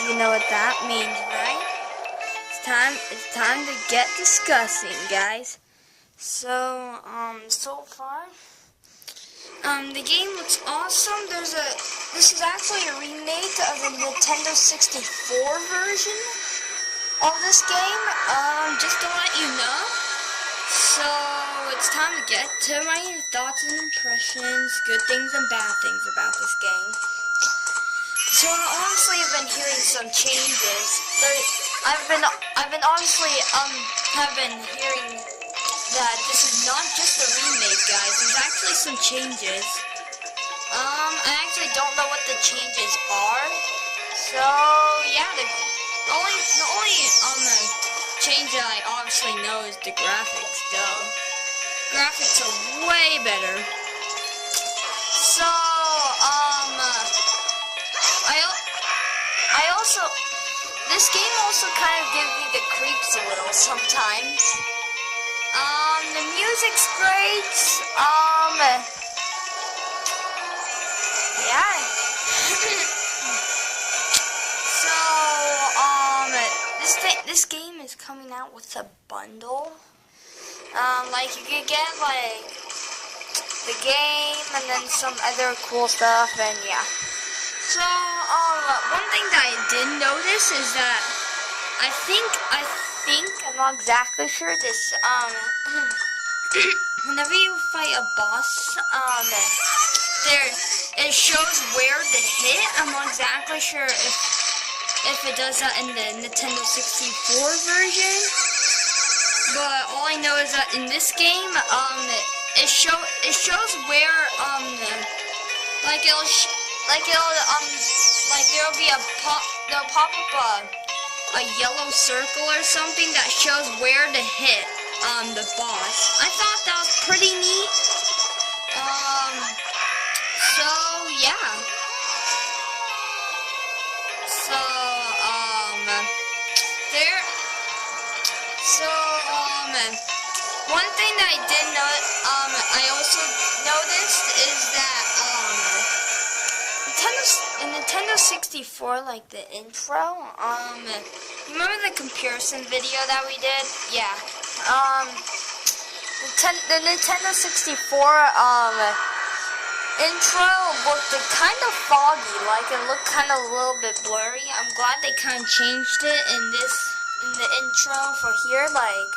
You know what that means, right? It's time to get discussing, guys. So far, the game looks awesome. This is actually a remake of the Nintendo 64 version of this game, just to let you know. So, it's time to get to my thoughts and impressions, good things and bad things about this game. So, honestly, I've been hearing some changes. I've been hearing that this is not just a remake, guys. There's actually some changes. I actually don't know what the changes are. So, yeah, the only change that I obviously know is the graphics, though. Graphics are way better. So, this game also kind of gives me the creeps a little sometimes. The music's great. Yeah. So, this game is coming out with a bundle. Like you could get like the game and then some other cool stuff, and yeah. So, one thing that I did notice is that I think I'm not exactly sure this, whenever you fight a boss, it shows where to hit. I'm not exactly sure if it does that in the Nintendo 64 version, but all I know is that in this game, it shows where, there'll pop up a yellow circle or something that shows where to hit the boss. I thought that was pretty neat. So yeah. So one thing that I did note, I also noticed is that Nintendo 64, like the intro, you remember the comparison video that we did? Yeah. The Nintendo 64, intro looked kind of foggy, like it looked kind of a little bit blurry. I'm glad they kind of changed it in the intro for here, like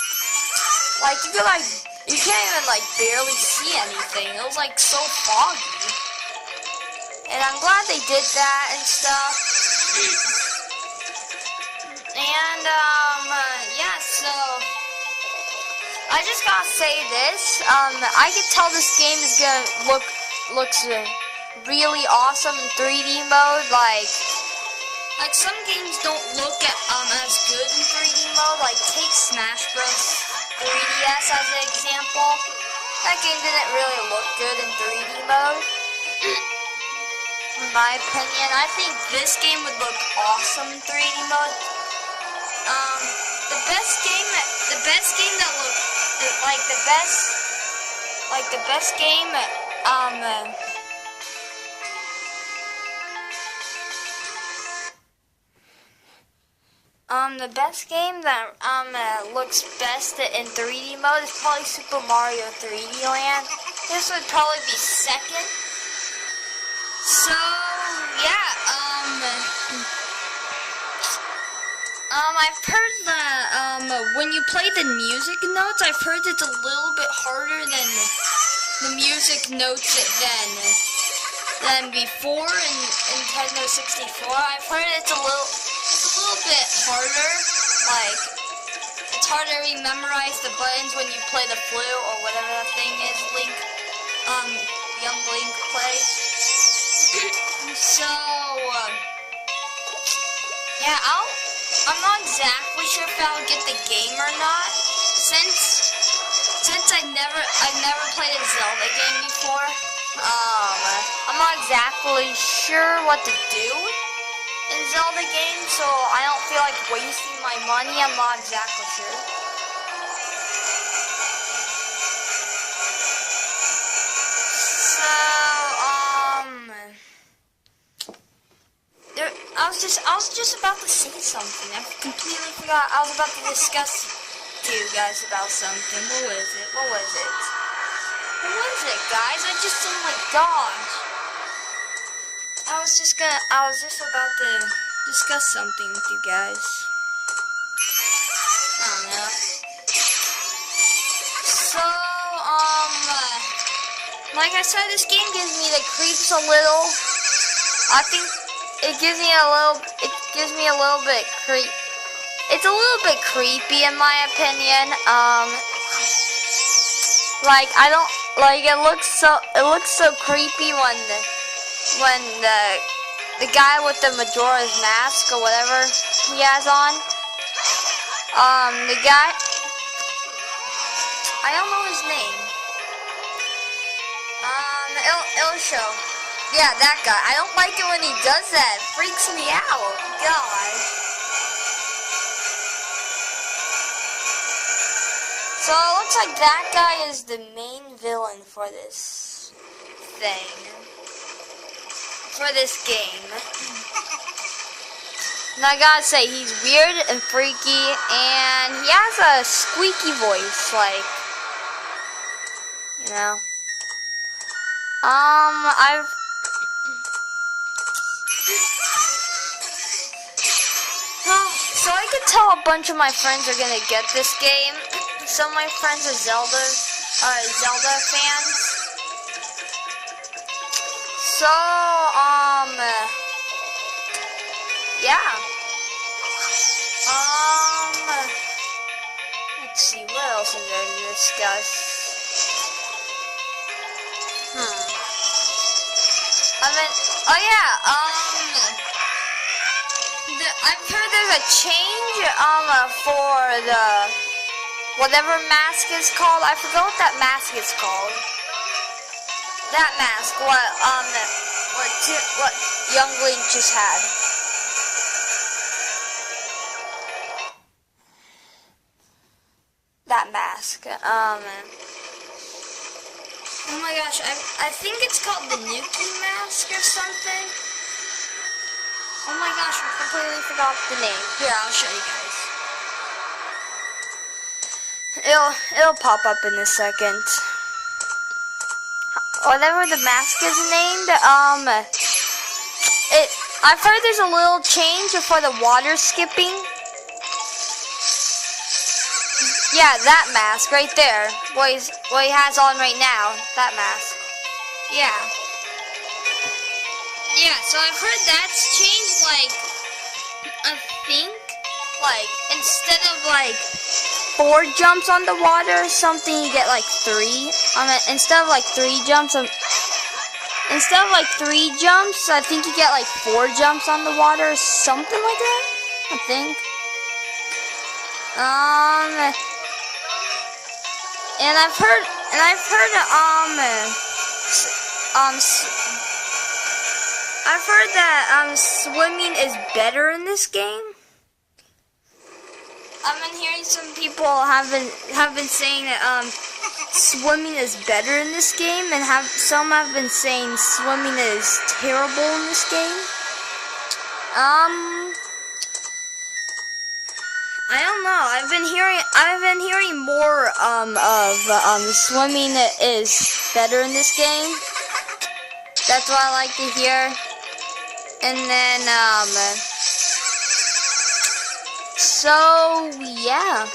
you can't even barely see anything. It was like so foggy. And I'm glad they did that and stuff. And, yeah, so I just gotta say this. I can tell this game is gonna looks really awesome in 3D mode. Like some games don't look as good in 3D mode. Like take Smash Bros. 3DS as an example. That game didn't really look good in 3D mode. In my opinion, I think this game would look awesome in 3D mode. The best game that looked the best game that looks best in 3D mode is probably Super Mario 3D Land. This would probably be second. So, yeah, I've heard that, when you play the music notes, I've heard it's a little bit harder than the music notes than before in Nintendo 64. I've heard it's a little bit harder, like, it's harder to memorize the buttons when you play the flute or whatever that thing is young Link plays. So, yeah, I'm not exactly sure if I'll get the game or not, since I've never played a Zelda game before. I'm not exactly sure what to do in Zelda games, so I don't feel like wasting my money. I'm not exactly sure. I was just about to say something. I completely forgot. I was about to discuss to you guys about something. What was it? What was it? What was it, guys? Oh my gosh. I was just about to discuss something with you guys. I don't know. So, like I said, this game gives me the creeps a little. I think it gives me a little bit creep. It's a little bit creepy in my opinion. Like I don't like it looks so creepy when the guy with the majora's mask or whatever he has on. The guy, I don't know his name. It'll show. Yeah, that guy. I don't like it when he does that. It freaks me out. God. So it looks like that guy is the main villain for this thing. For this game. And I gotta say, he's weird and freaky, and he has a squeaky voice, like, you know. So I could tell a bunch of my friends are gonna get this game. Some of my friends are Zelda fans. So, yeah. Let's see, what else is there to discuss? I've heard there's a change, for the, whatever mask is called. I forgot what that mask is called. That mask, what young Link just had. That mask, oh my gosh, I think it's called the Nuki mask or something. Oh my gosh, I completely forgot the name. Here, I'll show you guys. It'll pop up in a second. Whatever the mask is named, I've heard there's a little change for the water skipping. Yeah, that mask right there. What he has on right now. That mask. Yeah. Yeah, so I've heard that's changed, like, I think, like, instead of, like, 4 jumps on the water or something, you get, like, 3. Instead of, like, 3 jumps, I think you get, like, 4 jumps on the water or something like that, I think. And I've heard that swimming is better in this game. I've been hearing some people have been saying that swimming is better in this game, and some have been saying swimming is terrible in this game. I don't know. I've been hearing more of swimming is better in this game. That's what I like to hear. And then so yeah.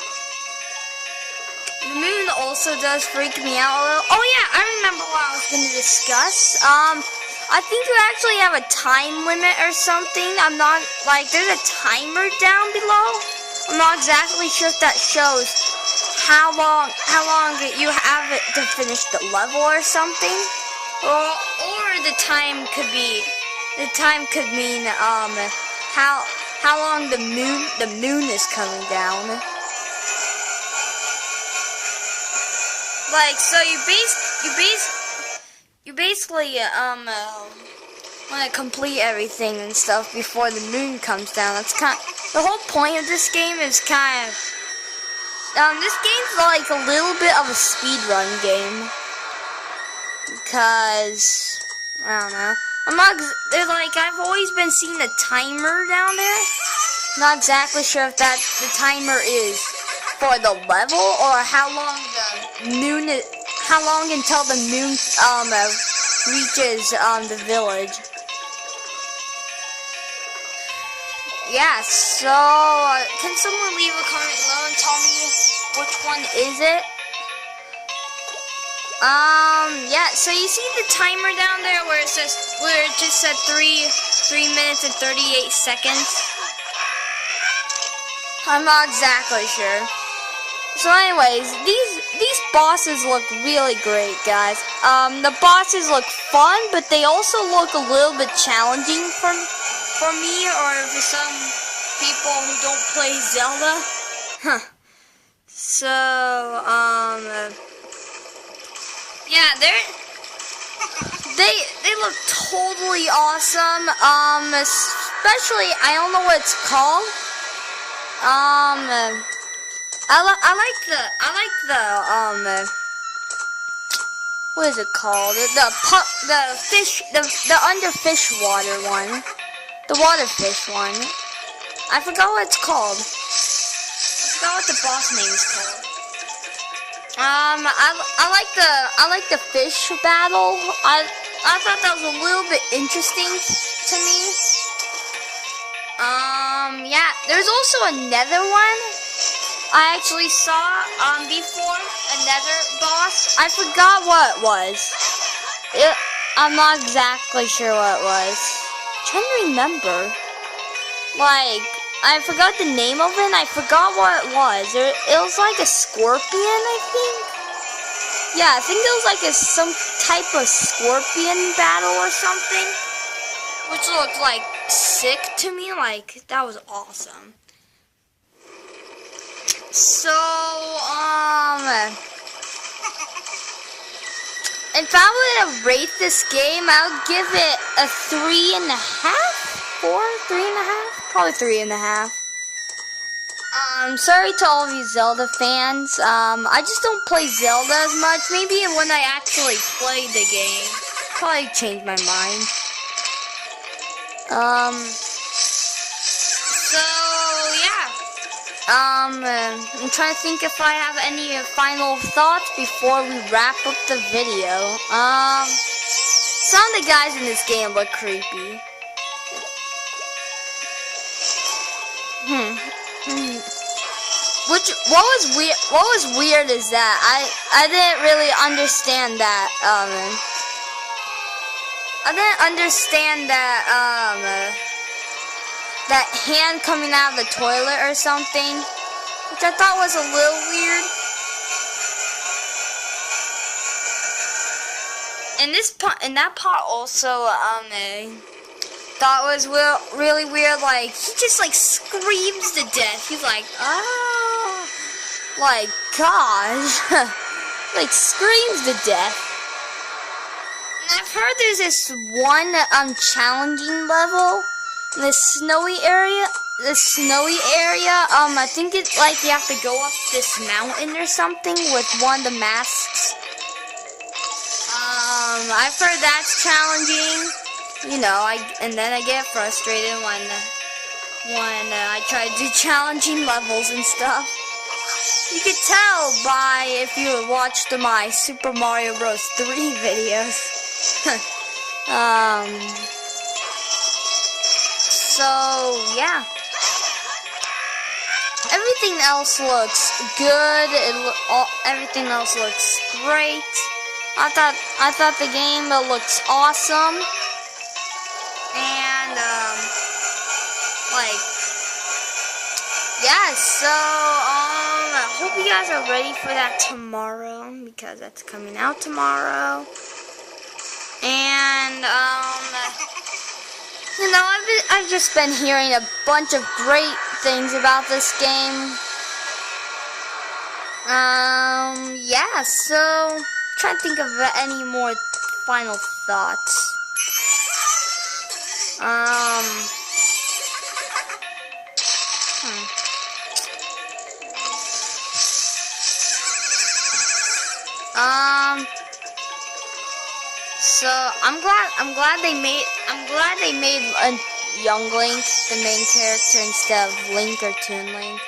The moon also does freak me out a little. Oh yeah, I remember what I was going to discuss. I think you actually have a time limit or something. I'm not, like, there's a timer down below. I'm not exactly sure if that shows how long you have it to finish the level or something. Or the time could mean how long the moon is coming down. Like, so you basically want to complete everything and stuff before the moon comes down. That's the whole point of this game is kind of this game's like a little bit of a speedrun game, because I don't know. I'm not, they're like, I've always been seeing a timer down there. Not exactly sure if that the timer is for the level or how long the moon is, how long until the moon reaches the village. Yeah, so can someone leave a comment below and tell me which one is it? Yeah, so you see the timer down there where it says, where it just said 3 minutes and 38 seconds? I'm not exactly sure. So anyways, these bosses look really great, guys. The bosses look fun, but they also look a little bit challenging for me or for some people who don't play Zelda. Huh. So, yeah, they look totally awesome. Especially, I don't know what it's called. I like the what is it called? The fish, the under fish water one, the water fish one. I forgot what it's called. I forgot what the boss name is called. I like the fish battle. I thought that was a little bit interesting to me. Yeah, there's also another one I actually saw before, another boss. I forgot what it was. I'm not exactly sure what it was. I'm trying to remember. Like, I forgot the name of it and I forgot what it was. It was like a scorpion, I think. Yeah, I think it was like some type of scorpion battle or something. Which looked like sick to me, like that was awesome. So, if I were to rate this game, I would give it a 3.5, 4, 3.5, probably 3.5. Sorry to all of you Zelda fans. I just don't play Zelda as much. Maybe when I actually play the game, probably change my mind. So yeah. I'm trying to think if I have any final thoughts before we wrap up the video. Some of the guys in this game look creepy. What was weird is that I didn't really understand that I didn't understand that that hand coming out of the toilet or something, which I thought was a little weird. And that part also thought was really weird. Like he just like screams to death. He's like, ah, like gosh, like screams to death. And I've heard there's this one challenging level in the snowy area. I think it's like you have to go up this mountain or something with one of the masks. I've heard that's challenging. You know, and then I get frustrated when I try to do challenging levels and stuff. You could tell by if you watched my Super Mario Bros. 3 videos. So yeah, everything else looks good. Everything else looks great. I thought the game looks awesome, and like yeah. So I hope you guys are ready for that tomorrow because that's coming out tomorrow, and you know, I've just been hearing a bunch of great things about this game. Yeah, so trying to think of any more final thoughts. So I'm glad they made a young Link the main character instead of Link or Toon Link.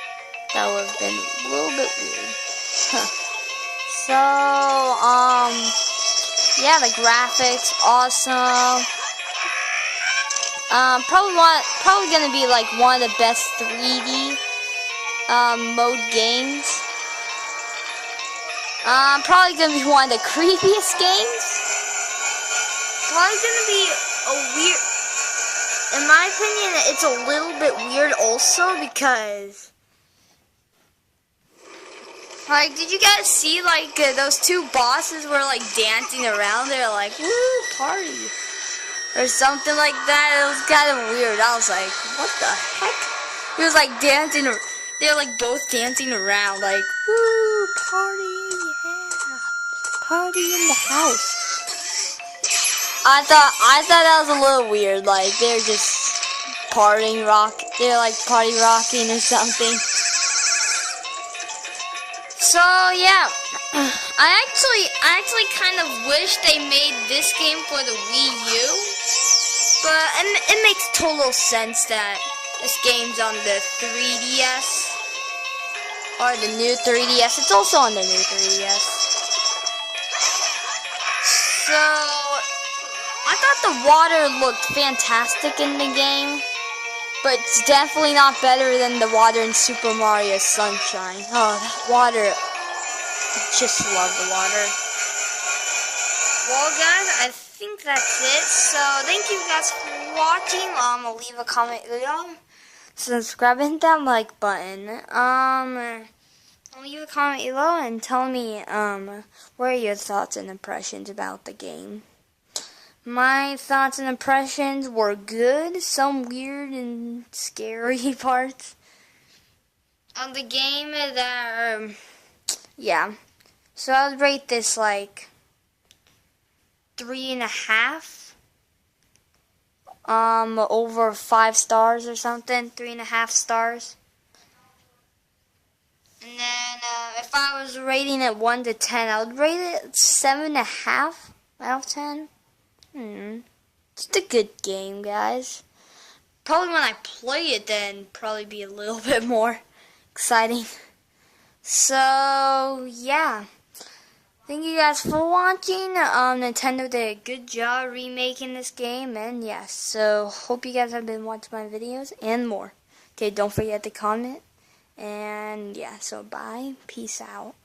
That would have been a little bit weird. So yeah, the graphics awesome. Probably gonna be like one of the best 3D mode games. Probably gonna be one of the creepiest games. Probably gonna be a weird. In my opinion, it's a little bit weird also because, like, did you guys see like those two bosses were like dancing around? They're like, "Woo, party," or something like that. It was kind of weird. I was like, "What the heck?" It was like dancing. They were like both dancing around, like, "Woo, party, yeah, party in the house." I thought that was a little weird. Like they're just they're like party rocking or something. So yeah, I actually kind of wish they made this game for the Wii U, but it makes total sense that this game's on the 3DS or the new 3DS. It's also on the new 3DS. So I thought the water looked fantastic in the game, but it's definitely not better than the water in Super Mario Sunshine. Oh, that water. I just love the water. Well, guys, I think that's it. So, thank you guys for watching. I'll leave a comment below. Subscribe and hit that like button. I'll leave a comment below and tell me, what are your thoughts and impressions about the game? My thoughts and impressions were good, some weird and scary parts of the game that yeah. So I would rate this like 3.5 over 5 stars or something, 3.5 stars. And then if I was rating it 1 to 10, I would rate it 7.5 out of 10. It's a good game, guys. Probably when I play it, then probably be a little bit more exciting. So yeah, thank you guys for watching. Nintendo did a good job remaking this game, and yes, so hope you guys have been watching my videos and more. Okay, don't forget to comment, and yeah, so bye, peace out.